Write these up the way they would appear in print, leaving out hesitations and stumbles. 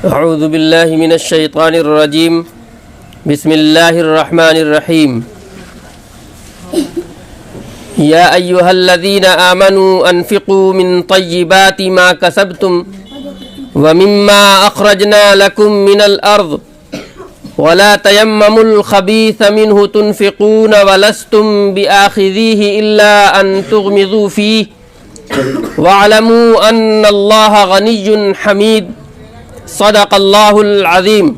اعوذ باللہ من الشیطان الرجیم بسم اللہ الرحمن الرحیم یا ایہا الذین آمنوا انفقوا من طیبات ما کسبتم ومما اخرجنا لکم من الارض ولا تیمموا الخبیث منہ تنفقون ولستم بآخذیہ الا ان تغمضوا فیہ واعلموا ان اللہ غنی حمید صدق اللہ العظیم۔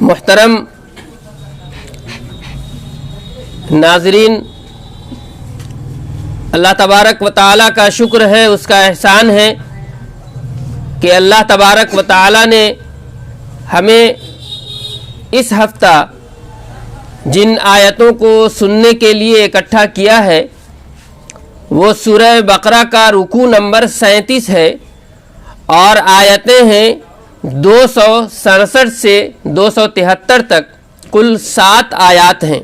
محترم ناظرین، اللہ تبارک و تعالیٰ کا شکر ہے، اس کا احسان ہے کہ اللہ تبارک و تعالیٰ نے ہمیں اس ہفتہ جن آیتوں کو سننے کے لیے اکٹھا کیا ہے وہ سورہ بقرہ کا رکوع نمبر 37 ہے اور آیتیں ہیں 267 سے 273 تک، کل 7 آیات ہیں۔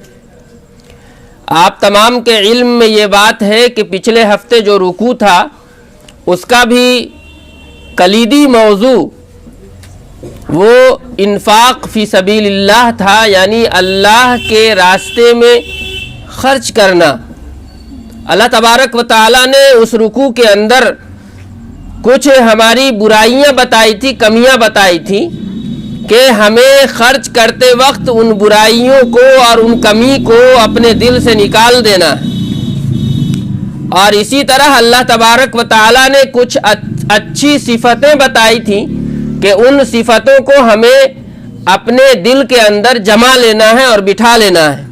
آپ تمام کے علم میں یہ بات ہے کہ پچھلے ہفتے جو رکوع تھا اس کا بھی کلیدی موضوع وہ انفاق فی سبیل اللہ تھا، یعنی اللہ کے راستے میں خرچ کرنا۔ اللہ تبارک و تعالیٰ نے اس رکوع کے اندر کچھ ہماری برائیاں بتائی تھی، کمیاں بتائی تھی کہ ہمیں خرچ کرتے وقت ان برائیوں کو اور ان کمی کو اپنے دل سے نکال دینا ہے، اور اسی طرح اللہ تبارک و تعالیٰ نے کچھ اچھی صفتیں بتائی تھیں کہ ان صفتوں کو ہمیں اپنے دل کے اندر جما لینا ہے اور بٹھا لینا ہے۔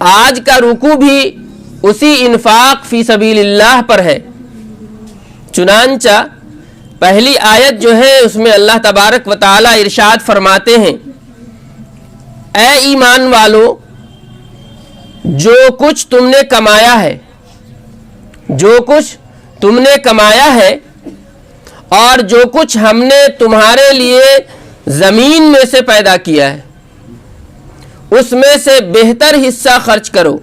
آج کا رکوع بھی اسی انفاق فی سبیل اللہ پر ہے۔ چنانچہ پہلی آیت جو ہے اس میں اللہ تبارک و تعالی ارشاد فرماتے ہیں، اے ایمان والو، جو کچھ تم نے کمایا ہے، جو کچھ تم نے کمایا ہے اور جو کچھ ہم نے تمہارے لیے زمین میں سے پیدا کیا ہے، اس میں سے بہتر حصہ خرچ کرو،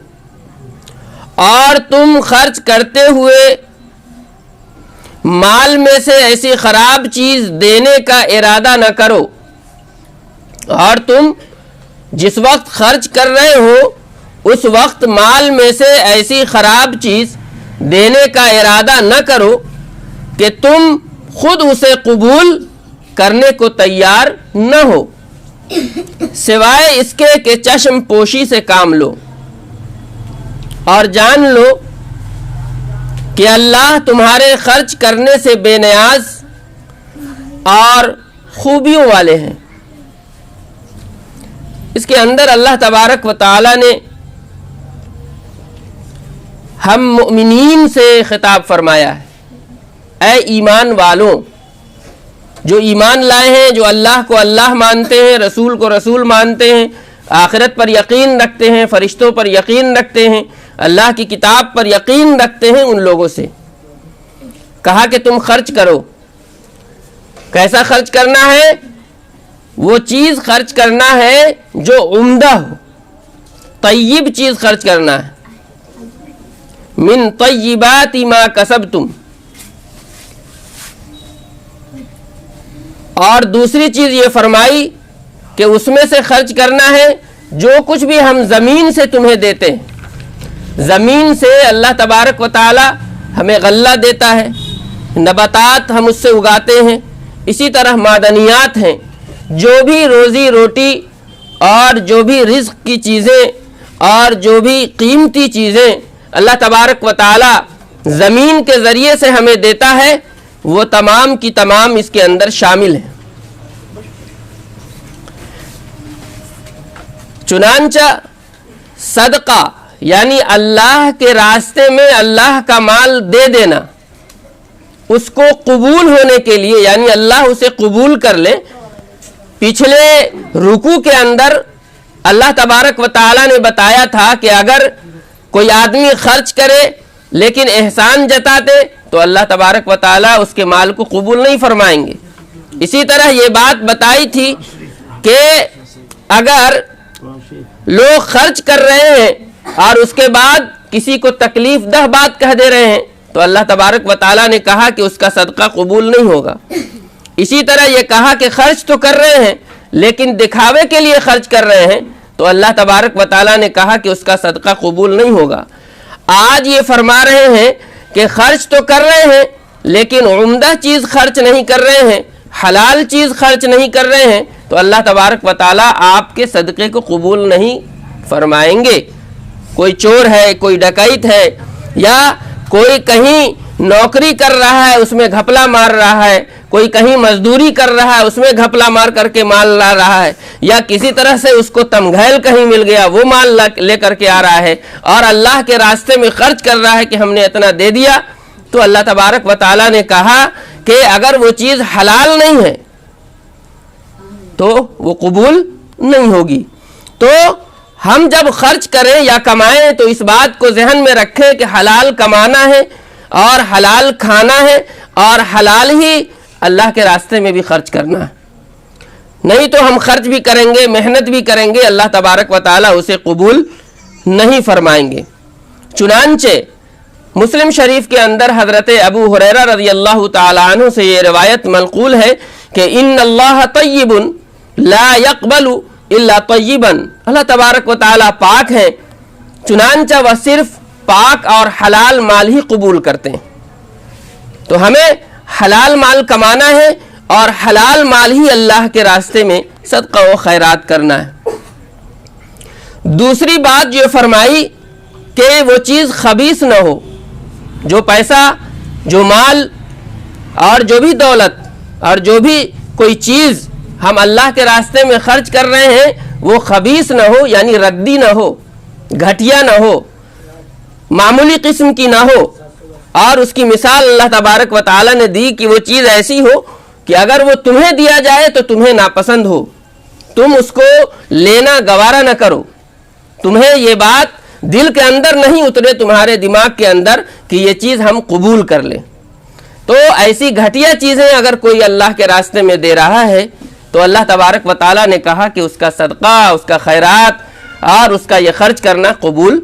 اور تم خرچ کرتے ہوئے مال میں سے ایسی خراب چیز دینے کا ارادہ نہ کرو، اور تم جس وقت خرچ کر رہے ہو اس وقت مال میں سے ایسی خراب چیز دینے کا ارادہ نہ کرو کہ تم خود اسے قبول کرنے کو تیار نہ ہو، سوائے اس کے کہ چشم پوشی سے کام لو، اور جان لو کہ اللہ تمہارے خرچ کرنے سے بے نیاز اور خوبیوں والے ہیں۔ اس کے اندر اللہ تبارک و تعالی نے ہم مؤمنین سے خطاب فرمایا ہے، اے ایمان والوں، جو ایمان لائے ہیں، جو اللہ کو اللہ مانتے ہیں، رسول کو رسول مانتے ہیں، آخرت پر یقین رکھتے ہیں، فرشتوں پر یقین رکھتے ہیں، اللہ کی کتاب پر یقین رکھتے ہیں، ان لوگوں سے کہا کہ تم خرچ کرو۔ کیسا خرچ کرنا ہے؟ وہ چیز خرچ کرنا ہے جو عمدہ ہو، طیب چیز خرچ کرنا ہے۔ من طیبات ما کسبتم، اور دوسری چیز یہ فرمائی کہ اس میں سے خرچ کرنا ہے جو کچھ بھی ہم زمین سے تمہیں دیتے ہیں۔ زمین سے اللہ تبارک و تعالی ہمیں غلہ دیتا ہے، نباتات ہم اس سے اگاتے ہیں، اسی طرح معدنیات ہیں، جو بھی روزی روٹی اور جو بھی رزق کی چیزیں اور جو بھی قیمتی چیزیں اللہ تبارک و تعالی زمین کے ذریعے سے ہمیں دیتا ہے، وہ تمام کی تمام اس کے اندر شامل ہیں۔ چنانچہ صدقہ یعنی اللہ کے راستے میں اللہ کا مال دے دینا، اس کو قبول ہونے کے لیے، یعنی اللہ اسے قبول کر لے۔ پچھلے رکوع کے اندر اللہ تبارک و تعالی نے بتایا تھا کہ اگر کوئی آدمی خرچ کرے لیکن احسان جتاتے تو اللہ تبارک و تعالی اس کے مال کو قبول نہیں فرمائیں گے۔ اسی طرح یہ بات بتائی تھی کہ اگر لوگ خرچ کر رہے ہیں اور اس کے بعد کسی کو تکلیف دہ بات کہہ دے رہے ہیں تو اللہ تبارک و تعالیٰ نے کہا کہ اس کا صدقہ قبول نہیں ہوگا۔ اسی طرح یہ کہا کہ خرچ تو کر رہے ہیں لیکن دکھاوے کے لیے خرچ کر رہے ہیں، تو اللہ تبارک و تعالیٰ نے کہا کہ اس کا صدقہ قبول نہیں ہوگا۔ آج یہ فرما رہے ہیں کہ خرچ تو کر رہے ہیں لیکن عمدہ چیز خرچ نہیں کر رہے ہیں، حلال چیز خرچ نہیں کر رہے ہیں، تو اللہ تبارک و تعالیٰ آپ کے صدقے کو قبول نہیں فرمائیں گے۔ کوئی چور ہے، کوئی ڈکیت ہے، یا کوئی کہیں نوکری کر رہا ہے اس میں گھپلا مار رہا ہے، کوئی کہیں مزدوری کر رہا ہے اس میں گھپلا مار کر کے مال لا رہا ہے، یا کسی طرح سے اس کو تمغیل کہیں مل گیا وہ مال لے کر کے آ رہا ہے اور اللہ کے راستے میں خرچ کر رہا ہے کہ ہم نے اتنا دے دیا، تو اللہ تبارک و تعالیٰ نے کہا کہ اگر وہ چیز حلال نہیں ہے تو وہ قبول نہیں ہوگی۔ تو ہم جب خرچ کریں یا کمائیں تو اس بات کو ذہن میں رکھیں کہ حلال کمانا ہے اور حلال کھانا ہے اور حلال ہی اللہ کے راستے میں بھی خرچ کرنا ہے، نہیں تو ہم خرچ بھی کریں گے، محنت بھی کریں گے، اللہ تبارک و تعالیٰ اسے قبول نہیں فرمائیں گے۔ چنانچہ مسلم شریف کے اندر حضرت ابو ہریرہ رضی اللہ تعالیٰ عنہ سے یہ روایت منقول ہے کہ ان اللہ طیب لا يقبل الا طیبا، اللہ تبارک و تعالیٰ پاک ہیں چنانچہ وہ صرف پاک اور حلال مال ہی قبول کرتے ہیں۔ تو ہمیں حلال مال کمانا ہے اور حلال مال ہی اللہ کے راستے میں صدقہ و خیرات کرنا ہے۔ دوسری بات جو فرمائی کہ وہ چیز خبیث نہ ہو، جو پیسہ، جو مال اور جو بھی دولت اور جو بھی کوئی چیز ہم اللہ کے راستے میں خرچ کر رہے ہیں وہ خبیث نہ ہو، یعنی ردی نہ ہو، گھٹیا نہ ہو، معمولی قسم کی نہ ہو۔ اور اس کی مثال اللہ تبارک و تعالیٰ نے دی کہ وہ چیز ایسی ہو کہ اگر وہ تمہیں دیا جائے تو تمہیں ناپسند ہو، تم اس کو لینا گوارا نہ کرو، تمہیں یہ بات دل کے اندر نہیں اترے، تمہارے دماغ کے اندر کہ یہ چیز ہم قبول کر لیں۔ تو ایسی گھٹیا چیزیں اگر کوئی اللہ کے راستے میں دے رہا ہے تو اللہ تبارک و تعالیٰ نے کہا کہ اس کا صدقہ، اس کا خیرات اور اس کا یہ خرچ کرنا قبول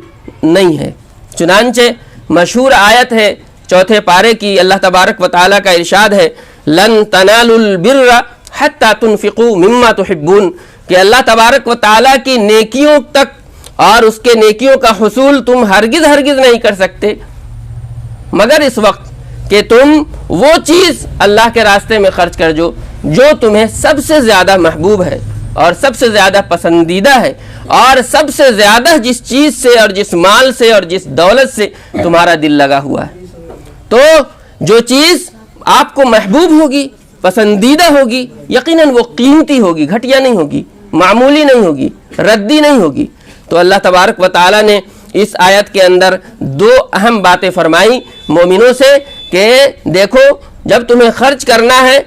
نہیں ہے۔ چنانچہ مشہور آیت ہے 4 پارے کی، اللہ تبارک و تعالیٰ کا ارشاد ہے لن تنالوا البر حتى تنفقوا مما تحبون، کہ اللہ تبارک و تعالیٰ کی نیکیوں تک اور اس کے نیکیوں کا حصول تم ہرگز نہیں کر سکتے مگر اس وقت کہ تم وہ چیز اللہ کے راستے میں خرچ کر جو تمہیں سب سے زیادہ محبوب ہے اور سب سے زیادہ پسندیدہ ہے، اور سب سے زیادہ جس چیز سے اور جس مال سے اور جس دولت سے تمہارا دل لگا ہوا ہے۔ تو جو چیز آپ کو محبوب ہوگی، پسندیدہ ہوگی، یقیناً وہ قیمتی ہوگی، گھٹیا نہیں ہوگی، معمولی نہیں ہوگی، ردی نہیں ہوگی۔ تو اللہ تبارک و تعالیٰ نے اس آیت کے اندر 2 اہم باتیں فرمائی مومنوں سے کہ دیکھو جب تمہیں خرچ کرنا ہے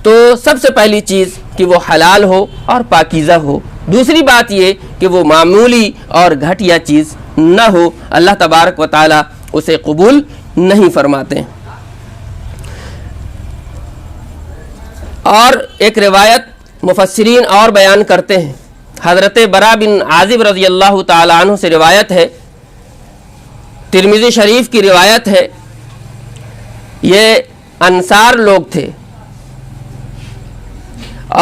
تو سب سے پہلی چیز کہ وہ حلال ہو اور پاکیزہ ہو، دوسری بات یہ کہ وہ معمولی اور گھٹیا چیز نہ ہو، اللہ تبارک و تعالیٰ اسے قبول نہیں فرماتے۔ اور ایک روایت مفسرین اور بیان کرتے ہیں، حضرت برا بن عازب رضی اللہ تعالیٰ عنہ سے روایت ہے، ترمذی شریف کی روایت ہے، یہ انصار لوگ تھے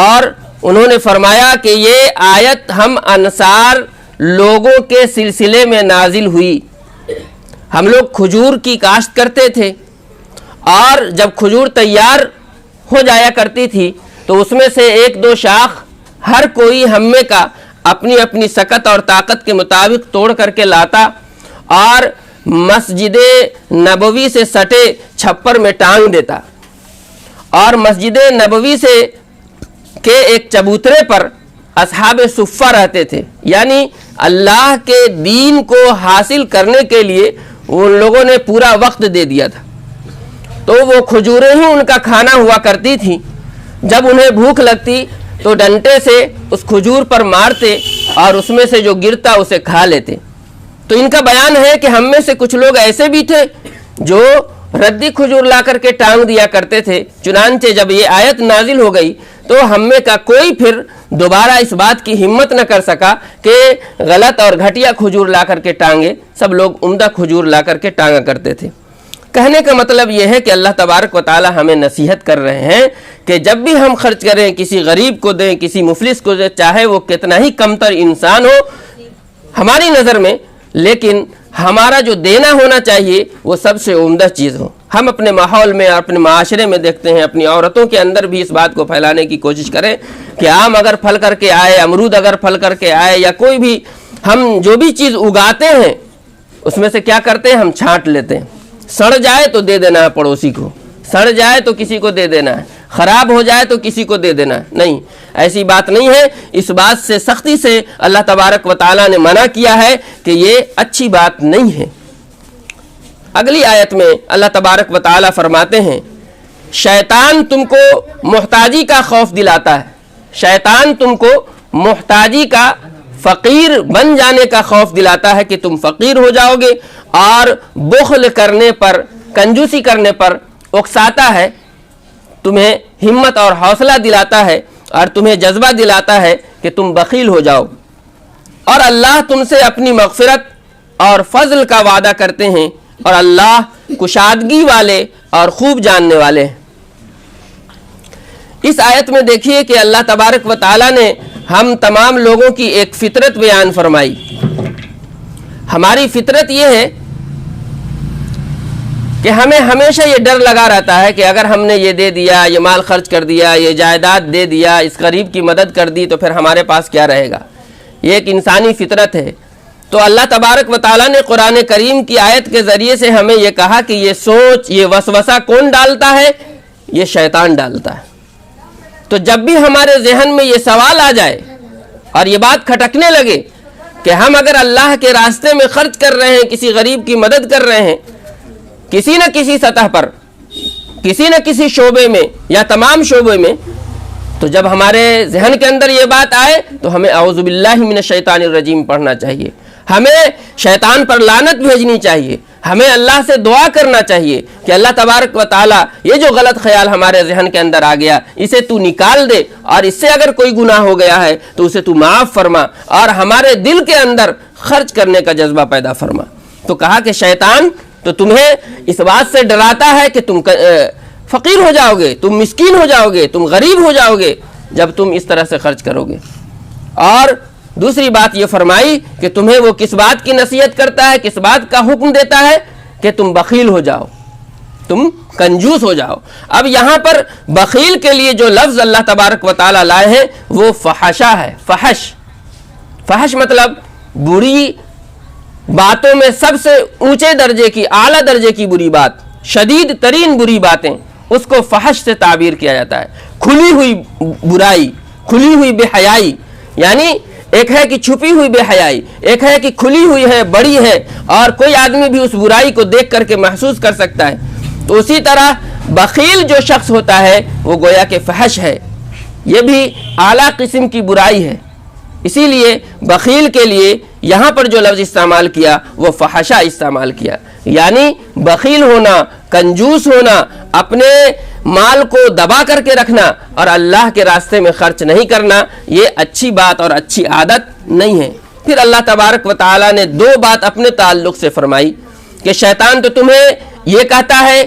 اور انہوں نے فرمایا کہ یہ آیت ہم انصار لوگوں کے سلسلے میں نازل ہوئی۔ ہم لوگ کھجور کی کاشت کرتے تھے اور جب کھجور تیار ہو جایا کرتی تھی تو اس میں سے 1-2 شاخ ہر کوئی ہم میں کا اپنی اپنی سکت اور طاقت کے مطابق توڑ کر کے لاتا اور مسجد نبوی سے سٹے چھپر میں ٹانگ دیتا، اور مسجد نبوی سے کے ایک چبوترے پر اصحاب صفہ رہتے تھے، یعنی اللہ کے دین کو حاصل کرنے کے لیے ان لوگوں نے پورا وقت دے دیا تھا، تو وہ کھجوریں ہی ان کا کھانا ہوا کرتی تھی۔ جب انہیں بھوک لگتی تو ڈنٹے سے اس کھجور پر مارتے اور اس میں سے جو گرتا اسے کھا لیتے۔ تو ان کا بیان ہے کہ ہم میں سے کچھ لوگ ایسے بھی تھے جو ردی کھجور لا کر کے ٹانگ دیا کرتے تھے، چنانچہ جب یہ آیت نازل ہو گئی تو ہم میں کا کوئی پھر دوبارہ اس بات کی ہمت نہ کر سکا کہ غلط اور گھٹیا کھجور لا کر کے ٹانگے، سب لوگ عمدہ کھجور لا کر کے ٹانگا کرتے تھے۔ کہنے کا مطلب یہ ہے کہ اللہ تبارک و تعالی ہمیں نصیحت کر رہے ہیں کہ جب بھی ہم خرچ کریں، کسی غریب کو دیں، کسی مفلس کو دیں، چاہے وہ کتنا ہی کمتر انسان ہو ہماری نظر میں، لیکن ہمارا جو دینا ہونا چاہیے وہ سب سے عمدہ چیز ہو۔ ہم اپنے ماحول میں، اپنے معاشرے میں دیکھتے ہیں، اپنی عورتوں کے اندر بھی اس بات کو پھیلانے کی کوشش کریں کہ آم اگر پھل کر کے آئے، امرود اگر پھل کر کے آئے، یا کوئی بھی ہم جو بھی چیز اگاتے ہیں اس میں سے کیا کرتے ہیں، ہم چھانٹ لیتے ہیں۔ سڑ جائے تو دے دینا ہے پڑوسی کو، سڑ جائے تو کسی کو دے دینا ہے، خراب ہو جائے تو کسی کو دے دینا ہے، نہیں، ایسی بات نہیں ہے۔ اس بات سے سختی سے اللہ تبارک و تعالیٰ نے منع کیا ہے کہ یہ اچھی بات نہیں ہے۔ اگلی آیت میں اللہ تبارک و تعالیٰ فرماتے ہیں شیطان تم کو محتاجی کا خوف دلاتا ہے، شیطان تم کو محتاجی کا، فقیر بن جانے کا خوف دلاتا ہے کہ تم فقیر ہو جاؤ گے، اور بخل کرنے پر، کنجوسی کرنے پر اکساتا ہے، تمہیں ہمت اور حوصلہ دلاتا ہے اور تمہیں جذبہ دلاتا ہے کہ تم بخیل ہو جاؤ، اور اللہ تم سے اپنی مغفرت اور فضل کا وعدہ کرتے ہیں، اور اللہ کشادگی والے اور خوب جاننے والے ہیں۔ اس آیت میں دیکھیے کہ اللہ تبارک و تعالیٰ نے ہم تمام لوگوں کی ایک فطرت بیان فرمائی۔ ہماری فطرت یہ ہے کہ ہمیں ہمیشہ یہ ڈر لگا رہتا ہے کہ اگر ہم نے یہ دے دیا، یہ مال خرچ کر دیا، یہ جائیداد دے دیا، اس غریب کی مدد کر دی، تو پھر ہمارے پاس کیا رہے گا۔ یہ ایک انسانی فطرت ہے۔ تو اللہ تبارک و تعالیٰ نے قرآن کریم کی آیت کے ذریعے سے ہمیں یہ کہا کہ یہ سوچ، یہ وسوسہ کون ڈالتا ہے؟ یہ شیطان ڈالتا ہے۔ تو جب بھی ہمارے ذہن میں یہ سوال آ جائے اور یہ بات کھٹکنے لگے کہ ہم اگر اللہ کے راستے میں خرچ کر رہے ہیں، کسی غریب کی مدد کر رہے ہیں، کسی نہ کسی سطح پر، کسی نہ کسی شعبے میں یا تمام شعبے میں، تو جب ہمارے ذہن کے اندر یہ بات آئے تو ہمیں اعوذ باللہ من الشیطان الرجیم پڑھنا چاہیے، ہمیں شیطان پر لعنت بھیجنی چاہیے، ہمیں اللہ سے دعا کرنا چاہیے کہ اللہ تبارک و تعالیٰ یہ جو غلط خیال ہمارے ذہن کے اندر آ گیا اسے تو نکال دے، اور اس سے اگر کوئی گناہ ہو گیا ہے تو اسے تو معاف فرما، اور ہمارے دل کے اندر خرچ کرنے کا جذبہ پیدا فرما۔ تو کہا کہ شیطان تو تمہیں اس بات سے ڈراتا ہے کہ تم فقیر ہو جاؤ گے، تم مسکین ہو جاؤ گے، تم غریب ہو جاؤ گے جب تم اس طرح سے خرچ کرو گے۔ اور دوسری بات یہ فرمائی کہ تمہیں وہ کس بات کی نصیحت کرتا ہے، کس بات کا حکم دیتا ہے کہ تم بخیل ہو جاؤ، تم کنجوس ہو جاؤ۔ اب یہاں پر بخیل کے لیے جو لفظ اللہ تبارک و تعالیٰ لائے ہیں وہ فحشہ ہے۔ فحش مطلب بری باتوں میں سب سے اونچے درجے کی، اعلیٰ درجے کی بری بات، شدید ترین بری باتیں، اس کو فحش سے تعبیر کیا جاتا ہے۔ کھلی ہوئی برائی، کھلی ہوئی بے حیائی، یعنی ایک ہے کہ چھپی ہوئی بے حیائی، ایک ہے کہ کھلی ہوئی ہے، بڑی ہے، اور کوئی آدمی بھی اس برائی کو دیکھ کر کے محسوس کر سکتا ہے۔ تو اسی طرح بخیل جو شخص ہوتا ہے وہ گویا کہ فحش ہے، یہ بھی اعلیٰ قسم کی برائی ہے۔ اسی لیے بخیل کے لیے یہاں پر جو لفظ استعمال کیا وہ فحشہ استعمال کیا، یعنی بخیل ہونا، کنجوس ہونا، اپنے مال کو دبا کر کے رکھنا اور اللہ کے راستے میں خرچ نہیں کرنا، یہ اچھی بات اور اچھی عادت نہیں ہے۔ پھر اللہ تبارک و تعالیٰ نے دو بات اپنے تعلق سے فرمائی کہ شیطان تو تمہیں یہ کہتا ہے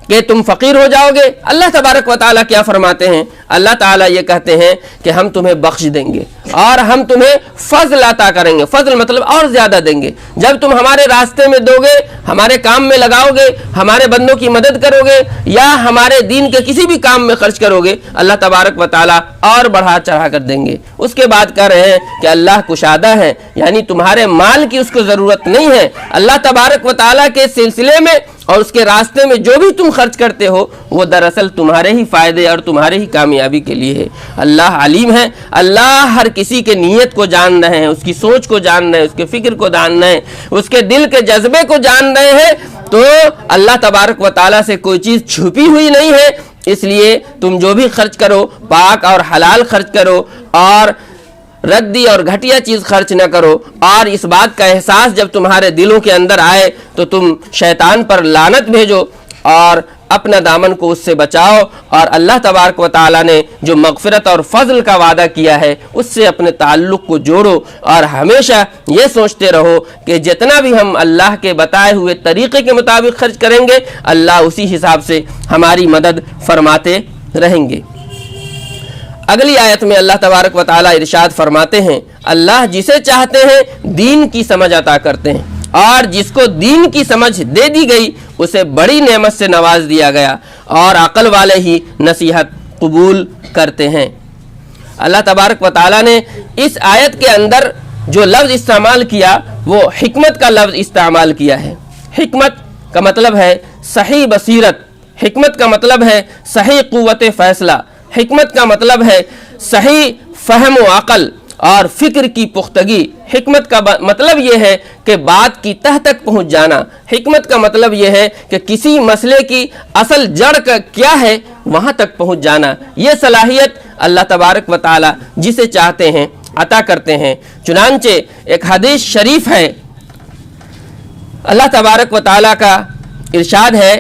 کہ تم فقیر ہو جاؤ گے۔ اللہ تبارک و تعالیٰ کیا فرماتے ہیں؟ اللہ تعالیٰ یہ کہتے ہیں کہ ہم تمہیں بخش دیں گے اور ہم تمہیں فضل عطا کریں گے۔ فضل مطلب اور زیادہ دیں گے۔ جب تم ہمارے راستے میں دو گے، ہمارے کام میں لگاؤ گے، ہمارے بندوں کی مدد کرو گے، یا ہمارے دین کے کسی بھی کام میں خرچ کرو گے، اللہ تبارک و تعالیٰ اور بڑھا چڑھا کر دیں گے۔ اس کے بعد کہہ رہے ہیں کہ اللہ کشادہ ہے، یعنی تمہارے مال کی اس کو ضرورت نہیں ہے۔ اللہ تبارک و تعالیٰ کے سلسلے میں اور اس کے راستے میں جو بھی تم خرچ کرتے ہو وہ دراصل تمہارے ہی فائدے اور تمہارے ہی کامیابی کے لیے ہے۔ اللہ علیم ہے، اللہ ہر کسی کے نیت کو جان رہے ہیں، اس کی سوچ کو جان رہے ہیں، اس کے فکر کو جان رہے ہیں، اس کے دل کے جذبے کو جان رہے ہیں۔ تو اللہ تبارک و تعالیٰ سے کوئی چیز چھپی ہوئی نہیں ہے، اس لیے تم جو بھی خرچ کرو پاک اور حلال خرچ کرو، اور ردی اور گھٹیا چیز خرچ نہ کرو۔ اور اس بات کا احساس جب تمہارے دلوں کے اندر آئے تو تم شیطان پر لعنت بھیجو اور اپنا دامن کو اس سے بچاؤ اور اللہ تبارک و تعالیٰ نے جو مغفرت اور فضل کا وعدہ کیا ہے اس سے اپنے تعلق کو جوڑو، اور ہمیشہ یہ سوچتے رہو کہ جتنا بھی ہم اللہ کے بتائے ہوئے طریقے کے مطابق خرچ کریں گے اللہ اسی حساب سے ہماری مدد فرماتے رہیں گے۔ اگلی آیت میں اللہ تبارک و تعالیٰ ارشاد فرماتے ہیں، اللہ جسے چاہتے ہیں دین کی سمجھ عطا کرتے ہیں، اور جس کو دین کی سمجھ دے دی گئی اسے بڑی نعمت سے نواز دیا گیا، اور عقل والے ہی نصیحت قبول کرتے ہیں۔ اللہ تبارک و تعالیٰ نے اس آیت کے اندر جو لفظ استعمال کیا وہ حکمت کا لفظ استعمال کیا ہے۔ حکمت کا مطلب ہے صحیح بصیرت، حکمت کا مطلب ہے صحیح قوت فیصلہ، حکمت کا مطلب ہے صحیح فہم و عقل اور فکر کی پختگی۔ حکمت کا مطلب یہ ہے کہ بات کی تہ تک پہنچ جانا۔ حکمت کا مطلب یہ ہے کہ کسی مسئلے کی اصل جڑ کا کیا ہے وہاں تک پہنچ جانا۔ یہ صلاحیت اللہ تبارک و تعالی جسے چاہتے ہیں عطا کرتے ہیں۔ چنانچہ ایک حدیث شریف ہے، اللہ تبارک و تعالی کا ارشاد ہے،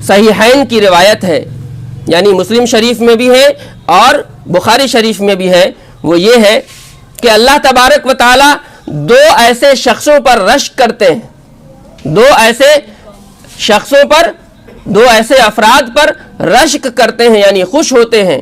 صحیحین کی روایت ہے، یعنی مسلم شریف میں بھی ہے اور بخاری شریف میں بھی ہے، وہ یہ ہے کہ اللہ تبارک و تعالی دو ایسے شخصوں پر رشک کرتے ہیں، دو ایسے شخصوں پر، دو ایسے افراد پر رشک کرتے ہیں، یعنی خوش ہوتے ہیں۔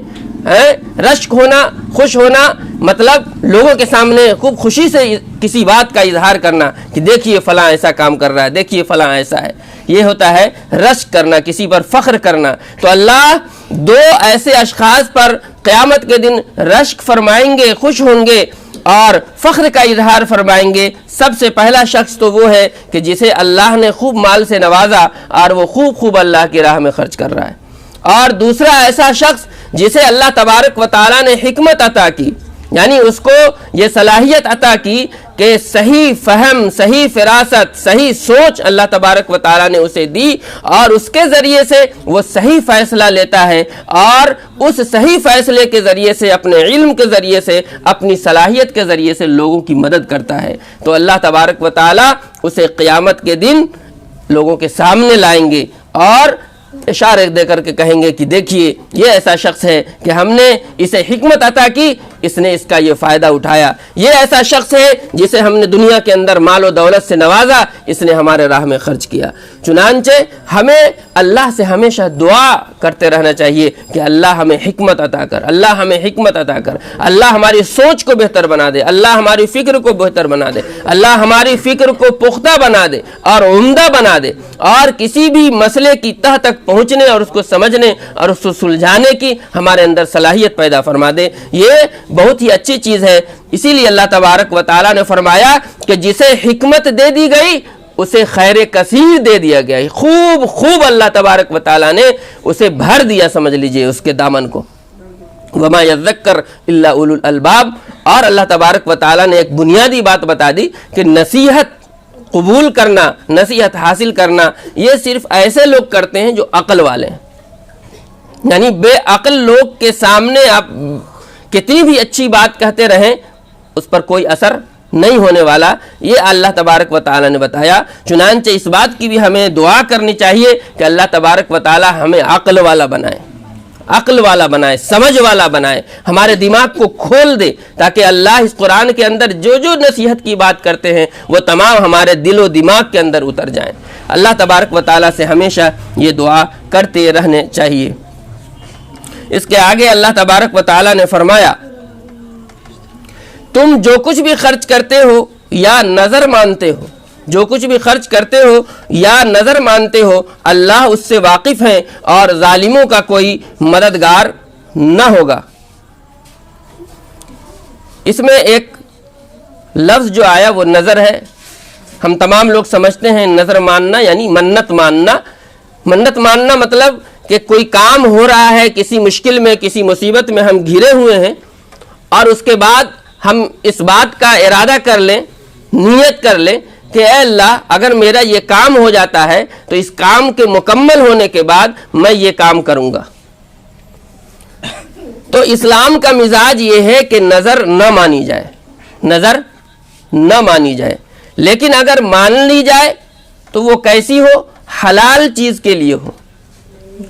رشک ہونا، خوش ہونا مطلب لوگوں کے سامنے خوب خوشی سے کسی بات کا اظہار کرنا کہ دیکھیے فلاں ایسا کام کر رہا ہے، دیکھیے فلاں ایسا ہے، یہ ہوتا ہے رشک کرنا، کسی پر فخر کرنا۔ تو اللہ دو ایسے اشخاص پر قیامت کے دن رشک فرمائیں گے، خوش ہوں گے اور فخر کا اظہار فرمائیں گے۔ سب سے پہلا شخص تو وہ ہے کہ جسے اللہ نے خوب مال سے نوازا اور وہ خوب اللہ کی راہ میں خرچ کر رہا ہے، اور دوسرا ایسا شخص جسے اللہ تبارک و تعالیٰ نے حکمت عطا کی، یعنی اس کو یہ صلاحیت عطا کی کہ صحیح فہم، صحیح فراست، صحیح سوچ اللہ تبارک و تعالیٰ نے اسے دی، اور اس کے ذریعے سے وہ صحیح فیصلہ لیتا ہے، اور اس صحیح فیصلے کے ذریعے سے، اپنے علم کے ذریعے سے، اپنی صلاحیت کے ذریعے سے لوگوں کی مدد کرتا ہے۔ تو اللہ تبارک و تعالیٰ اسے قیامت کے دن لوگوں کے سامنے لائیں گے اور اشارے دے کر کے کہیں گے کہ دیکھیے یہ ایسا شخص ہے کہ ہم نے اسے حکمت عطا کی، اس نے اس کا یہ فائدہ اٹھایا، یہ ایسا شخص ہے جسے ہم نے دنیا کے اندر مال و دولت سے نوازا، اس نے ہمارے راہ میں خرچ کیا۔ چنانچہ ہمیں اللہ سے ہمیشہ دعا کرتے رہنا چاہیے کہ اللہ ہمیں حکمت عطا کر، اللہ ہمیں حکمت عطا کر، اللہ ہماری سوچ کو بہتر بنا دے، اللہ ہماری فکر کو بہتر بنا دے، اللہ ہماری فکر کو پختہ بنا دے اور عمدہ بنا دے، اور کسی بھی مسئلے کی تہ تک پہنچنے اور اس کو سمجھنے اور اس کو سلجھانے کی ہمارے اندر صلاحیت پیدا فرما دے۔ یہ بہت ہی اچھی چیز ہے۔ اسی لیے اللہ تبارک و تعالیٰ نے فرمایا کہ جسے حکمت دے دی گئی اسے خیر کثیر دے دیا گیا، خوب اللہ تبارک و تعالیٰ نے اسے بھر دیا، سمجھ لیجئے اس کے دامن کو۔ وما یذکر الا اولو الالباب، اور اللہ تبارک و تعالیٰ نے ایک بنیادی بات بتا دی کہ نصیحت قبول کرنا، نصیحت حاصل کرنا یہ صرف ایسے لوگ کرتے ہیں جو عقل والے ہیں، یعنی بے عقل لوگ کے سامنے آپ کتنی بھی اچھی بات کہتے رہیں اس پر کوئی اثر نہیں ہونے والا، یہ اللہ تبارک و تعالیٰ نے بتایا۔ چنانچہ اس بات کی بھی ہمیں دعا کرنی چاہیے کہ اللہ تبارک و تعالیٰ ہمیں عقل والا بنائے، عقل والا بنائے، سمجھ والا بنائے، ہمارے دماغ کو کھول دے تاکہ اللہ اس قرآن کے اندر جو نصیحت کی بات کرتے ہیں وہ تمام ہمارے دل و دماغ کے اندر اتر جائیں۔ اللہ تبارک و تعالیٰ سے ہمیشہ یہ دعا کرتے رہنے چاہیے۔ اس کے آگے اللہ تبارک و تعالیٰ نے فرمایا، تم جو کچھ بھی خرچ کرتے ہو یا نظر مانتے ہو، جو کچھ بھی خرچ کرتے ہو یا نظر مانتے ہو اللہ اس سے واقف ہے اور ظالموں کا کوئی مددگار نہ ہوگا۔ اس میں ایک لفظ جو آیا وہ نظر ہے۔ ہم تمام لوگ سمجھتے ہیں نظر ماننا یعنی منت ماننا۔ منت ماننا مطلب کہ کوئی کام ہو رہا ہے، کسی مشکل میں، کسی مصیبت میں ہم گھرے ہوئے ہیں، اور اس کے بعد ہم اس بات کا ارادہ کر لیں، نیت کر لیں کہ اے اللہ اگر میرا یہ کام ہو جاتا ہے تو اس کام کے مکمل ہونے کے بعد میں یہ کام کروں گا۔ تو اسلام کا مزاج یہ ہے کہ نظر نہ مانی جائے، نظر نہ مانی جائے، لیکن اگر مان لی جائے تو وہ کیسی ہو؟ حلال چیز کے لیے ہو،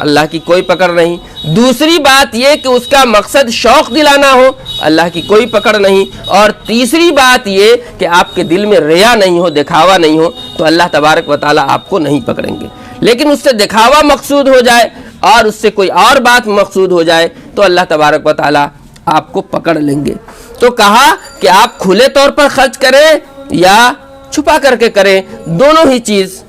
اللہ کی کوئی پکڑ نہیں. دوسری بات یہ کہ اس کا مقصد شوق دلانا ہو, اللہ کی کوئی پکڑ نہیں. اور تیسری بات یہ کہ آپ کے دل میں ریا نہیں ہو, دکھاوا نہیں ہو, تو اللہ تبارک و تعالیٰ آپ کو نہیں پکڑیں گے. لیکن اس سے دکھاوا مقصود ہو جائے اور اس سے کوئی اور بات مقصود ہو جائے تو اللہ تبارک و تعالیٰ آپ کو پکڑ لیں گے. تو کہا کہ آپ کھلے طور پر خرچ کریں یا چھپا کر کے کریں, دونوں ہی چیز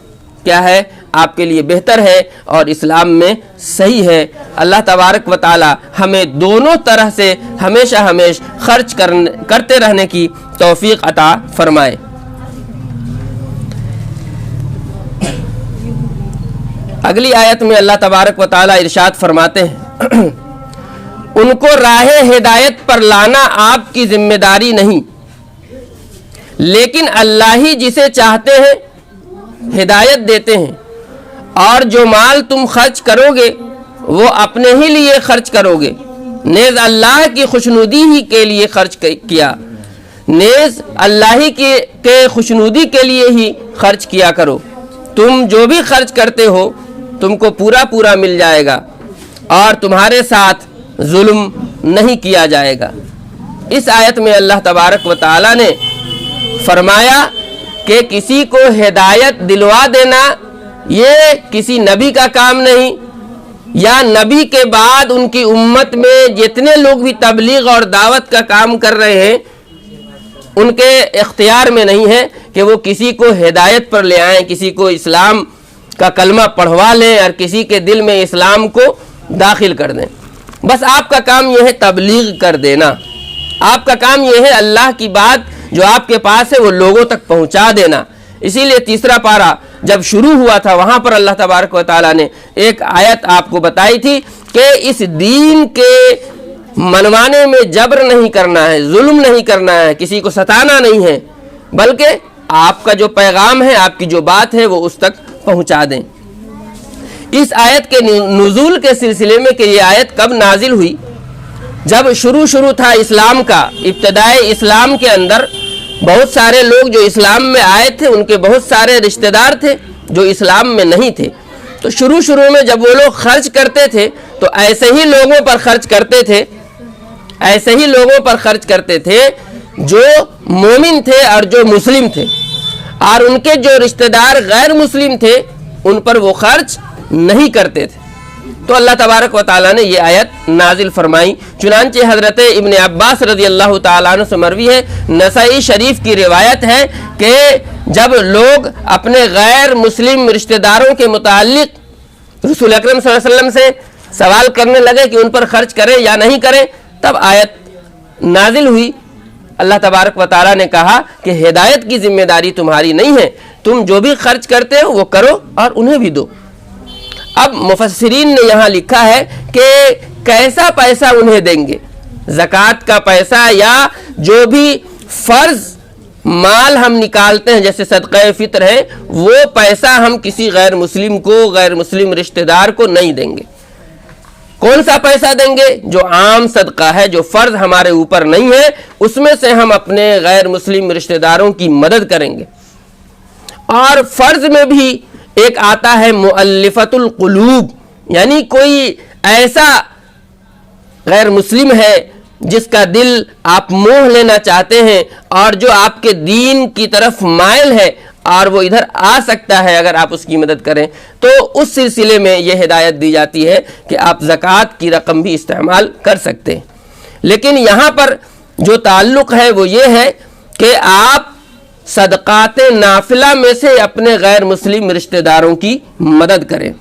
کیا ہے آپ کے لیے بہتر ہے اور اسلام میں صحیح ہے. اللہ تبارک و تعالی ہمیں دونوں طرح سے ہمیشہ خرچ کرتے رہنے کی توفیق عطا فرمائے. اگلی آیت میں اللہ تبارک و تعالی ارشاد فرماتے ہیں ان کو راہ ہدایت پر لانا آپ کی ذمہ داری نہیں, لیکن اللہ ہی جسے چاہتے ہیں ہدایت دیتے ہیں, اور جو مال تم خرچ کرو گے وہ اپنے ہی لیے خرچ کرو گے, نیز اللہ کی خوشنودی ہی کے لیے خرچ کیا, نیز اللہ ہی کے خوشنودی کے لیے ہی خرچ کیا کرو. تم جو بھی خرچ کرتے ہو تم کو پورا مل جائے گا اور تمہارے ساتھ ظلم نہیں کیا جائے گا. اس آیت میں اللہ تبارک و تعالی نے فرمایا کہ کسی کو ہدایت دلوا دینا یہ کسی نبی کا کام نہیں, یا نبی کے بعد ان کی امت میں جتنے لوگ بھی تبلیغ اور دعوت کا کام کر رہے ہیں ان کے اختیار میں نہیں ہے کہ وہ کسی کو ہدایت پر لے آئیں, کسی کو اسلام کا کلمہ پڑھوا لیں اور کسی کے دل میں اسلام کو داخل کر دیں. بس آپ کا کام یہ ہے تبلیغ کر دینا, آپ کا کام یہ ہے اللہ کی بات جو آپ کے پاس ہے وہ لوگوں تک پہنچا دینا. اسی لیے تیسرا پارہ جب شروع ہوا تھا وہاں پر اللہ تبارک و تعالیٰ نے ایک آیت آپ کو بتائی تھی کہ اس دین کے منوانے میں جبر نہیں کرنا ہے, ظلم نہیں کرنا ہے, کسی کو ستانا نہیں ہے, بلکہ آپ کا جو پیغام ہے, آپ کی جو بات ہے وہ اس تک پہنچا دیں. اس آیت کے نزول کے سلسلے میں کہ یہ آیت کب نازل ہوئی, جب شروع تھا اسلام کا, ابتدائی اسلام کے اندر بہت سارے لوگ جو اسلام میں آئے تھے ان کے بہت سارے رشتہ دار تھے جو اسلام میں نہیں تھے. تو شروع میں جب وہ لوگ خرچ کرتے تھے تو ایسے ہی لوگوں پر خرچ کرتے تھے جو مومن تھے اور جو مسلم تھے, اور ان کے جو رشتہ دار غیر مسلم تھے ان پر وہ خرچ نہیں کرتے تھے. تو اللہ تبارک و تعالیٰ نے یہ آیت نازل فرمائی. چنانچہ حضرت ابن عباس رضی اللہ تعالیٰ عنہ سے مروی ہے, نسائی شریف کی روایت ہے کہ جب لوگ اپنے غیر مسلم رشتہ داروں کے متعلق رسول اکرم صلی اللہ علیہ وسلم سے سوال کرنے لگے کہ ان پر خرچ کریں یا نہیں کریں, تب آیت نازل ہوئی. اللہ تبارک و تعالیٰ نے کہا کہ ہدایت کی ذمہ داری تمہاری نہیں ہے, تم جو بھی خرچ کرتے ہو وہ کرو اور انہیں بھی دو. اب مفسرین نے یہاں لکھا ہے کہ کیسا پیسہ انہیں دیں گے, زکوٰۃ کا پیسہ یا جو بھی فرض مال ہم نکالتے ہیں جیسے صدقہ فطر ہے, وہ پیسہ ہم کسی غیر مسلم رشتہ دار کو نہیں دیں گے. کون سا پیسہ دیں گے؟ جو عام صدقہ ہے, جو فرض ہمارے اوپر نہیں ہے, اس میں سے ہم اپنے غیر مسلم رشتہ داروں کی مدد کریں گے. اور فرض میں بھی ایک آتا ہے مؤلفۃ القلوب, یعنی کوئی ایسا غیر مسلم ہے جس کا دل آپ موہ لینا چاہتے ہیں اور جو آپ کے دین کی طرف مائل ہے اور وہ ادھر آ سکتا ہے اگر آپ اس کی مدد کریں, تو اس سلسلے میں یہ ہدایت دی جاتی ہے کہ آپ زکوٰۃ کی رقم بھی استعمال کر سکتے ہیں. لیکن یہاں پر جو تعلق ہے وہ یہ ہے کہ آپ صدقات نافلہ میں سے اپنے غیر مسلم رشتہ داروں کی مدد کریں.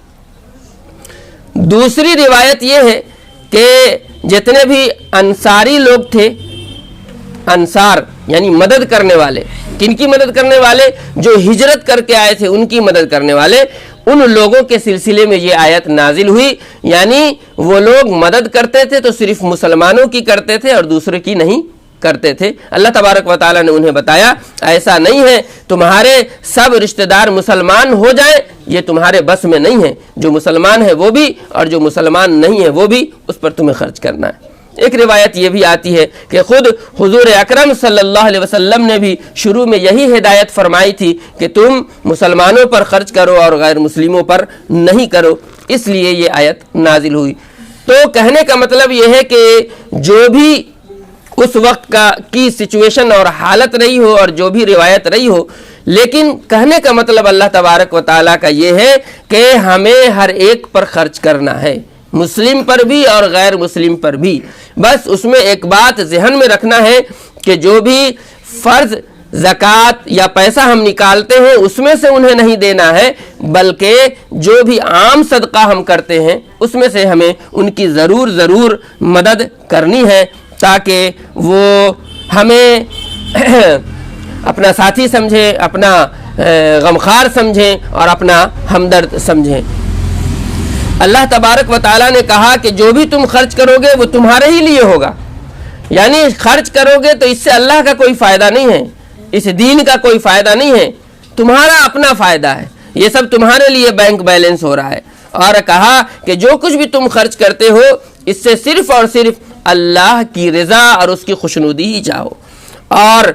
دوسری روایت یہ ہے کہ جتنے بھی انصاری لوگ تھے, انصار یعنی مدد کرنے والے, کن کی مدد کرنے والے؟ جو ہجرت کر کے آئے تھے ان کی مدد کرنے والے, ان لوگوں کے سلسلے میں یہ آیت نازل ہوئی. یعنی وہ لوگ مدد کرتے تھے تو صرف مسلمانوں کی کرتے تھے اور دوسرے کی نہیں کرتے تھے. اللہ تبارک و تعالیٰ نے انہیں بتایا ایسا نہیں ہے, تمہارے سب رشتہ دار مسلمان ہو جائیں یہ تمہارے بس میں نہیں ہے, جو مسلمان ہے وہ بھی اور جو مسلمان نہیں ہے وہ بھی, اس پر تمہیں خرچ کرنا ہے. ایک روایت یہ بھی آتی ہے کہ خود حضور اکرم صلی اللہ علیہ وسلم نے بھی شروع میں یہی ہدایت فرمائی تھی کہ تم مسلمانوں پر خرچ کرو اور غیر مسلموں پر نہیں کرو. اس لیے یہ آیت نازل ہوئی۔ تو کہنے کا مطلب یہ ہے کہ جو بھی اس وقت کی سچویشن اور حالت رہی ہو اور جو بھی روایت رہی ہو، لیکن کہنے کا مطلب اللہ تبارک و تعالیٰ کا یہ ہے کہ ہمیں ہر ایک پر خرچ کرنا ہے، مسلم پر بھی اور غیر مسلم پر بھی۔ بس اس میں ایک بات ذہن میں رکھنا ہے کہ جو بھی فرض زکوٰۃ یا پیسہ ہم نکالتے ہیں اس میں سے انہیں نہیں دینا ہے، بلکہ جو بھی عام صدقہ ہم کرتے ہیں اس میں سے ہمیں ان کی ضرور مدد کرنی ہے، تاکہ وہ ہمیں اپنا ساتھی سمجھیں، اپنا غمخوار سمجھیں اور اپنا ہمدرد سمجھیں۔ اللہ تبارک و تعالیٰ نے کہا کہ جو بھی تم خرچ کرو گے وہ تمہارے ہی لیے ہوگا، یعنی خرچ کرو گے تو اس سے اللہ کا کوئی فائدہ نہیں ہے، اس دین کا کوئی فائدہ نہیں ہے، تمہارا اپنا فائدہ ہے، یہ سب تمہارے لیے بینک بیلنس ہو رہا ہے۔ اور کہا کہ جو کچھ بھی تم خرچ کرتے ہو اس سے صرف اور صرف اللہ کی رضا اور اس کی خوشنودی ہی چاہو۔ اور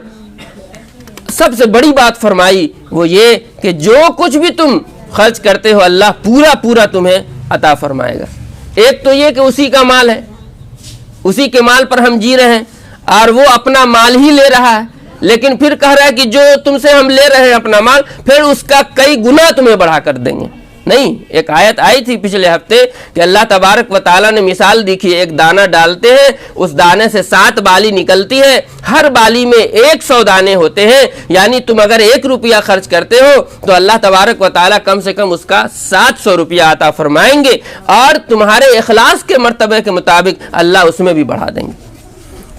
سب سے بڑی بات فرمائی وہ یہ کہ جو کچھ بھی تم خرچ کرتے ہو اللہ پورا تمہیں عطا فرمائے گا۔ ایک تو یہ کہ اسی کا مال ہے، اسی کے مال پر ہم جی رہے ہیں اور وہ اپنا مال ہی لے رہا ہے، لیکن پھر کہہ رہا ہے کہ جو تم سے ہم لے رہے ہیں اپنا مال، پھر اس کا کئی گنا تمہیں بڑھا کر دیں گے۔ نہیں، ایک آیت آئی تھی پچھلے ہفتے کہ اللہ تبارک و تعالیٰ نے مثال دیکھی، ایک دانہ ڈالتے ہیں، اس دانے سے 7 بالی نکلتی ہے، ہر بالی میں 100 دانے ہوتے ہیں، یعنی تم اگر 1 روپیہ خرچ کرتے ہو تو اللہ تبارک و تعالیٰ کم سے کم اس کا 700 روپیہ عطا فرمائیں گے، اور تمہارے اخلاص کے مرتبے کے مطابق اللہ اس میں بھی بڑھا دیں گے۔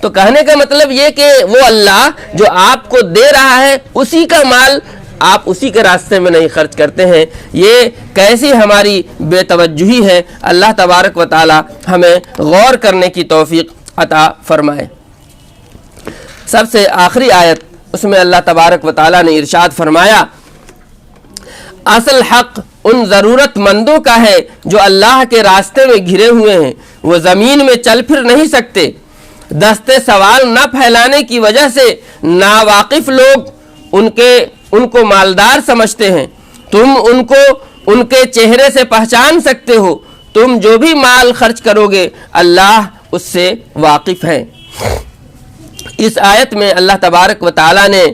تو کہنے کا مطلب یہ کہ وہ اللہ جو آپ کو دے رہا ہے اسی کا مال آپ اسی کے راستے میں نہیں خرچ کرتے ہیں، یہ کیسی ہماری بے توجہی ہے۔ اللہ تبارک و تعالی ہمیں غور کرنے کی توفیق عطا فرمائے۔ سب سے آخری آیت، اس میں اللہ تبارک و تعالی نے ارشاد فرمایا، اصل حق ان ضرورت مندوں کا ہے جو اللہ کے راستے میں گھرے ہوئے ہیں، وہ زمین میں چل پھر نہیں سکتے، دستے سوال نہ پھیلانے کی وجہ سے ناواقف لوگ ان کو مالدار سمجھتے ہیں، تم ان کو ان کے چہرے سے پہچان سکتے ہو، تم جو بھی مال خرچ کرو گے اللہ اس سے واقف ہے۔ اس آیت میں اللہ تبارک و تعالی نے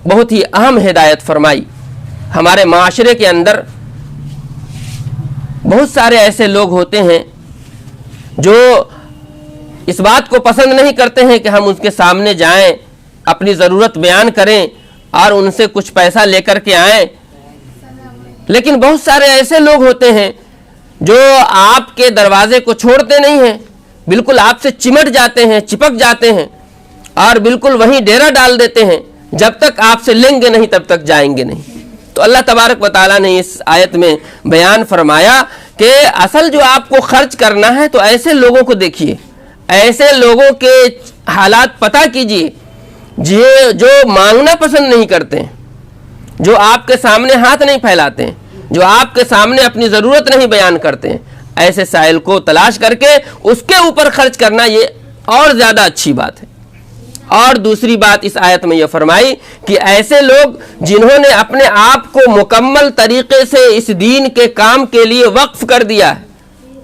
بہت ہی اہم ہدایت فرمائی۔ ہمارے معاشرے کے اندر بہت سارے ایسے لوگ ہوتے ہیں جو اس بات کو پسند نہیں کرتے ہیں کہ ہم اس کے سامنے جائیں، اپنی ضرورت بیان کریں اور ان سے کچھ پیسہ لے کر کے آئیں، لیکن بہت سارے ایسے لوگ ہوتے ہیں جو آپ کے دروازے کو چھوڑتے نہیں ہیں، بالکل آپ سے چمٹ جاتے ہیں، چپک جاتے ہیں اور بالکل وہیں ڈیرا ڈال دیتے ہیں، جب تک آپ سے لیں گے نہیں تب تک جائیں گے نہیں۔ تو اللہ تبارک و تعالیٰ نے اس آیت میں بیان فرمایا کہ اصل جو آپ کو خرچ کرنا ہے تو ایسے لوگوں کو دیکھیے، ایسے لوگوں کے حالات پتہ کیجئے جو مانگنا پسند نہیں کرتے ہیں، جو آپ کے سامنے ہاتھ نہیں پھیلاتے ہیں، جو آپ کے سامنے اپنی ضرورت نہیں بیان کرتے ہیں، ایسے سائل کو تلاش کر کے اس کے اوپر خرچ کرنا یہ اور زیادہ اچھی بات ہے۔ اور دوسری بات اس آیت میں یہ فرمائی کہ ایسے لوگ جنہوں نے اپنے آپ کو مکمل طریقے سے اس دین کے کام کے لیے وقف کر دیا ہے،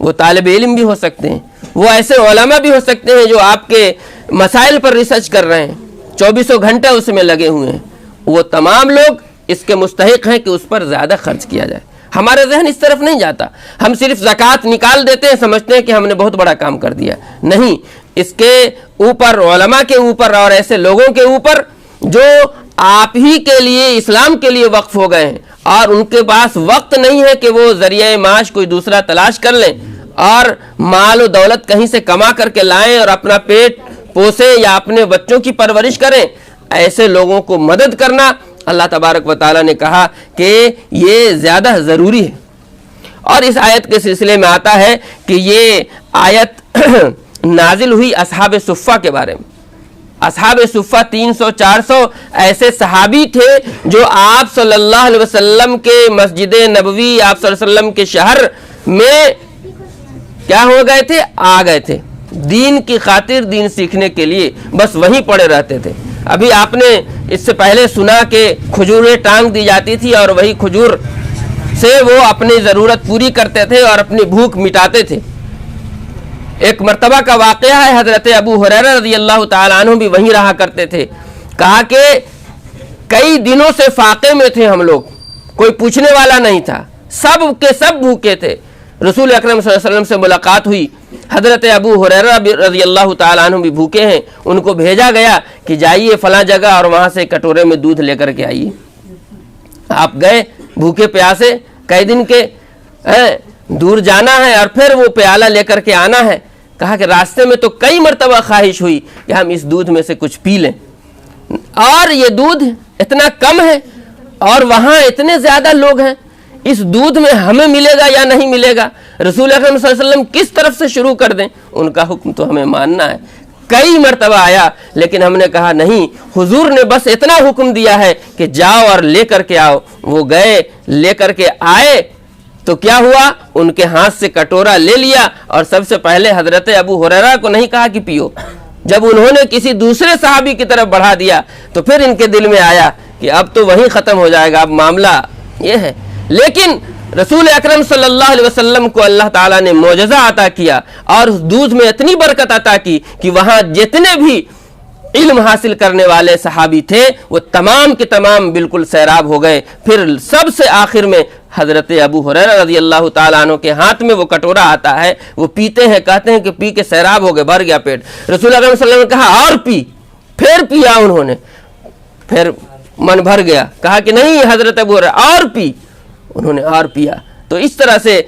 وہ طالب علم بھی ہو سکتے ہیں، وہ ایسے علماء بھی ہو سکتے ہیں جو آپ کے مسائل پر ریسرچ کر رہے ہیں، 24 گھنٹے اس میں لگے ہوئے ہیں، وہ تمام لوگ اس کے مستحق ہیں کہ اس پر زیادہ خرچ کیا جائے۔ ہمارا ذہن اس طرف نہیں جاتا، ہم صرف زکوٰۃ نکال دیتے ہیں، سمجھتے ہیں کہ ہم نے بہت بڑا کام کر دیا۔ نہیں، اس کے اوپر علماء کے اوپر اور ایسے لوگوں کے اوپر جو آپ ہی کے لیے اسلام کے لیے وقف ہو گئے ہیں اور ان کے پاس وقت نہیں ہے کہ وہ ذریعہ معاش کوئی دوسرا تلاش کر لیں اور مال و دولت کہیں سے کما کر کے لائیں اور اپنا پیٹ پوسیں یا اپنے بچوں کی پرورش کریں، ایسے لوگوں کو مدد کرنا اللہ تبارک و تعالیٰ نے کہا کہ یہ زیادہ ضروری ہے۔ اور اس آیت کے سلسلے میں آتا ہے کہ یہ آیت نازل ہوئی اصحاب صفہ کے بارے میں۔ اصحاب صفہ 300-400 ایسے صحابی تھے جو آپ صلی اللہ علیہ وسلم کے مسجد نبوی، آپ صلی اللہ علیہ وسلم کے شہر میں کیا ہو گئے تھے؟ آ گئے تھے دین کی خاطر، دین سیکھنے کے لیے، بس وہیں پڑے رہتے تھے۔ ابھی آپ نے اس سے پہلے سنا کہ کھجوریں ٹانگ دی جاتی تھی اور وہی کھجور سے وہ اپنی ضرورت پوری کرتے تھے اور اپنی بھوک مٹاتے تھے۔ ایک مرتبہ کا واقعہ ہے، حضرت ابو ہریرہ رضی اللہ تعالیٰ عنہ بھی وہیں رہا کرتے تھے۔ کہا کہ کئی دنوں سے فاقے میں تھے ہم لوگ، کوئی پوچھنے والا نہیں تھا، سب کے سب بھوکے تھے۔ رسول اکرم صلی اللہ علیہ وسلم سے ملاقات ہوئی، حضرت ابو ہریرہ رضی اللہ تعالیٰ عنہ بھی بھوکے ہیں، ان کو بھیجا گیا کہ جائیے فلاں جگہ اور وہاں سے کٹورے میں دودھ لے کر کے آئیے۔ آپ گئے بھوکے پیاسے، کئی دن کے دور جانا ہے اور پھر وہ پیالہ لے کر کے آنا ہے۔ کہا کہ راستے میں تو کئی مرتبہ خواہش ہوئی کہ ہم اس دودھ میں سے کچھ پی لیں، اور یہ دودھ اتنا کم ہے اور وہاں اتنے زیادہ لوگ ہیں، اس دودھ میں ہمیں ملے گا یا نہیں ملے گا؟ رسول اکرم صلی اللہ علیہ وسلم کس طرف سے شروع کر دیں؟ ان کا حکم تو ہمیں ماننا ہے۔ کئی مرتبہ آیا لیکن ہم نے کہا نہیں، حضور نے بس اتنا حکم دیا ہے کہ جاؤ اور لے کر کے آؤ۔ وہ گئے، لے کر کے آئے تو کیا ہوا؟ ان کے ہاتھ سے کٹورا لے لیا اور سب سے پہلے حضرت ابو ہریرہ کو نہیں کہا کہ پیو۔ جب انہوں نے کسی دوسرے صحابی کی طرف بڑھا دیا تو پھر ان کے دل میں آیا کہ اب تو وہیں ختم ہو جائے گا، اب معاملہ یہ ہے۔ لیکن رسول اکرم صلی اللہ علیہ وسلم کو اللہ تعالیٰ نے معجزہ عطا کیا اور اس دودھ میں اتنی برکت عطا کی کہ وہاں جتنے بھی علم حاصل کرنے والے صحابی تھے وہ تمام کے تمام بالکل سیراب ہو گئے۔ پھر سب سے آخر میں حضرت ابو ہریرہ رضی اللہ تعالیٰ عنہ کے ہاتھ میں وہ کٹورا آتا ہے، وہ پیتے ہیں، کہتے ہیں کہ پی کے سیراب ہو گئے، بھر گیا پیٹ۔ رسول اکرم صلی اللہ علیہ وسلم نے کہا اور پی، پھر پیا انہوں نے، پھر من بھر گیا۔ کہا کہ نہیں حضرت ابو ہریرہ اور پی، انہوں نے اور پیا۔ تو اس طرح سے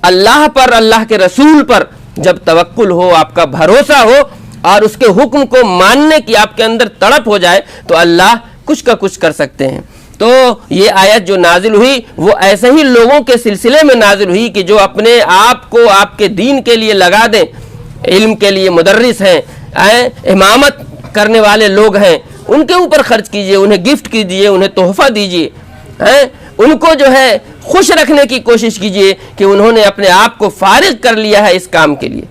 اللہ پر، اللہ کے رسول پر جب توکل ہو، آپ کا بھروسہ ہو اور اس کے حکم کو ماننے کی آپ کے اندر تڑپ ہو جائے تو اللہ کچھ کا کچھ کر سکتے ہیں۔ تو یہ آیت جو نازل ہوئی وہ ایسے ہی لوگوں کے سلسلے میں نازل ہوئی کہ جو اپنے آپ کو آپ کے دین کے لیے لگا دیں، علم کے لیے مدرس ہیں، امامت کرنے والے لوگ ہیں، ان کے اوپر خرچ کیجئے، انہیں گفٹ کیجئے، انہیں تحفہ دیجئے، ان کو جو ہے خوش رکھنے کی کوشش کیجئے کہ انہوں نے اپنے آپ کو فارغ کر لیا ہے اس کام کے لیے۔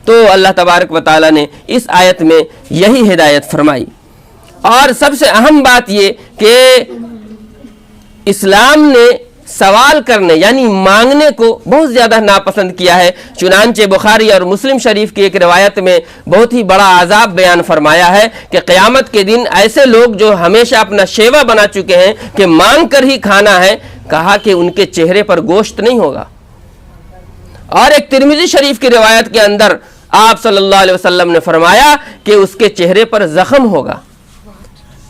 تو اللہ تبارک و تعالیٰ نے اس آیت میں یہی ہدایت فرمائی۔ اور سب سے اہم بات یہ کہ اسلام نے سوال کرنے یعنی مانگنے کو بہت زیادہ ناپسند کیا ہے۔ چنانچہ بخاری اور مسلم شریف کی ایک روایت میں بہت ہی بڑا عذاب بیان فرمایا ہے کہ قیامت کے دن ایسے لوگ جو ہمیشہ اپنا شیوا بنا چکے ہیں کہ مانگ کر ہی کھانا ہے، کہا کہ ان کے چہرے پر گوشت نہیں ہوگا۔ اور ایک ترمذی شریف کی روایت کے اندر آپ صلی اللہ علیہ وسلم نے فرمایا کہ اس کے چہرے پر زخم ہوگا۔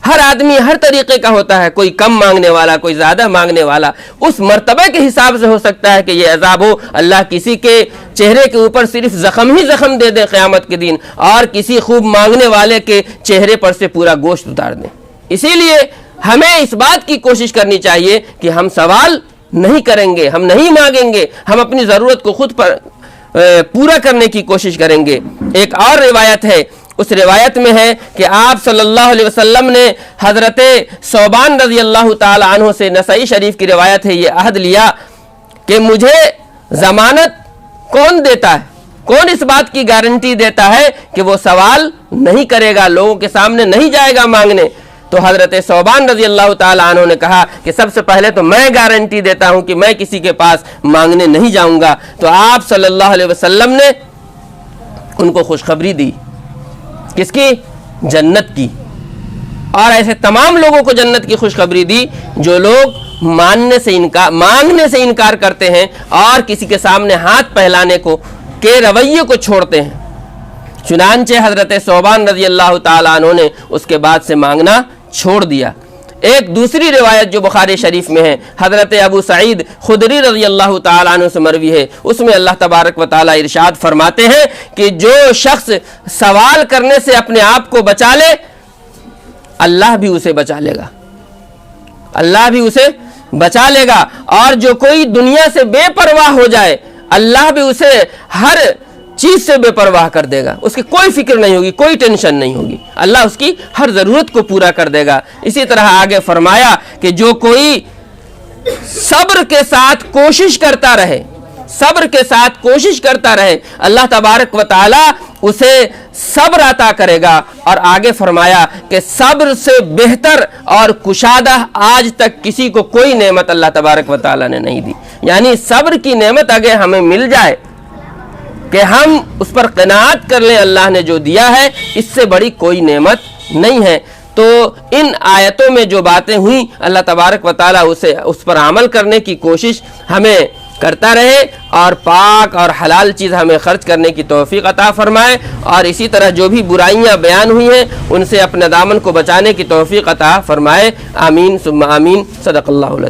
ہر آدمی ہر طریقے کا ہوتا ہے، کوئی کم مانگنے والا، کوئی زیادہ مانگنے والا، اس مرتبہ کے حساب سے ہو سکتا ہے کہ یہ عذاب ہو۔ اللہ کسی کے چہرے کے اوپر صرف زخم ہی زخم دے دے قیامت کے دن، اور کسی خوب مانگنے والے کے چہرے پر سے پورا گوشت اتار دیں۔ اسی لیے ہمیں اس بات کی کوشش کرنی چاہیے کہ ہم سوال نہیں کریں گے، ہم نہیں مانگیں گے، ہم اپنی ضرورت کو خود پر پورا کرنے کی کوشش کریں گے۔ ایک اور روایت ہے، اس روایت میں ہے کہ آپ صلی اللہ علیہ وسلم نے حضرت ثوبان رضی اللہ تعالی عنہ سے، نسائی شریف کی روایت ہے، یہ عہد لیا کہ مجھے ضمانت کون دیتا ہے، کون اس بات کی گارنٹی دیتا ہے کہ وہ سوال نہیں کرے گا، لوگوں کے سامنے نہیں جائے گا مانگنے؟ تو حضرت ثوبان رضی اللہ تعالی عنہ نے کہا کہ سب سے پہلے تو میں گارنٹی دیتا ہوں کہ میں کسی کے پاس مانگنے نہیں جاؤں گا۔ تو آپ صلی اللہ علیہ وسلم نے ان کو خوشخبری دی، کس کی؟ جنت کی۔ اور ایسے تمام لوگوں کو جنت کی خوشخبری دی جو لوگ مانگنے سے انکار کرتے ہیں اور کسی کے سامنے ہاتھ پھیلانے کے رویے کو چھوڑتے ہیں۔ چنانچہ حضرت ثوبان رضی اللہ تعالیٰ عنہ نے اس کے بعد سے مانگنا چھوڑ دیا۔ ایک دوسری روایت جو بخاری شریف میں ہے، حضرت ابو سعید خدری رضی اللہ تعالیٰ عنہ سے مروی ہے، اس میں اللہ تبارک و تعالیٰ ارشاد فرماتے ہیں کہ جو شخص سوال کرنے سے اپنے آپ کو بچا لے، اللہ بھی اسے بچا لے گا، اللہ بھی اسے بچا لے گا۔ اور جو کوئی دنیا سے بے پرواہ ہو جائے، اللہ بھی اسے ہر چیز سے بے پرواہ کر دے گا، اس کی کوئی فکر نہیں ہوگی، کوئی ٹینشن نہیں ہوگی، اللہ اس کی ہر ضرورت کو پورا کر دے گا۔ اسی طرح آگے فرمایا کہ جو کوئی صبر کے ساتھ کوشش کرتا رہے صبر کے ساتھ کوشش کرتا رہے، اللہ تبارک و تعالی اسے صبر عطا کرے گا۔ اور آگے فرمایا کہ صبر سے بہتر اور کشادہ آج تک کسی کو کوئی نعمت اللہ تبارک و تعالی نے نہیں دی۔ یعنی صبر کی نعمت اگر ہمیں مل جائے کہ ہم اس پر قناعت کر لیں، اللہ نے جو دیا ہے اس سے بڑی کوئی نعمت نہیں ہے۔ تو ان آیتوں میں جو باتیں ہوئیں، اللہ تبارک و تعالیٰ اس پر عمل کرنے کی کوشش ہمیں کرتا رہے، اور پاک اور حلال چیز ہمیں خرچ کرنے کی توفیق عطا فرمائے، اور اسی طرح جو بھی برائیاں بیان ہوئی ہیں ان سے اپنے دامن کو بچانے کی توفیق عطا فرمائے۔ آمین ثم آمین۔ صدق اللہ العظیم۔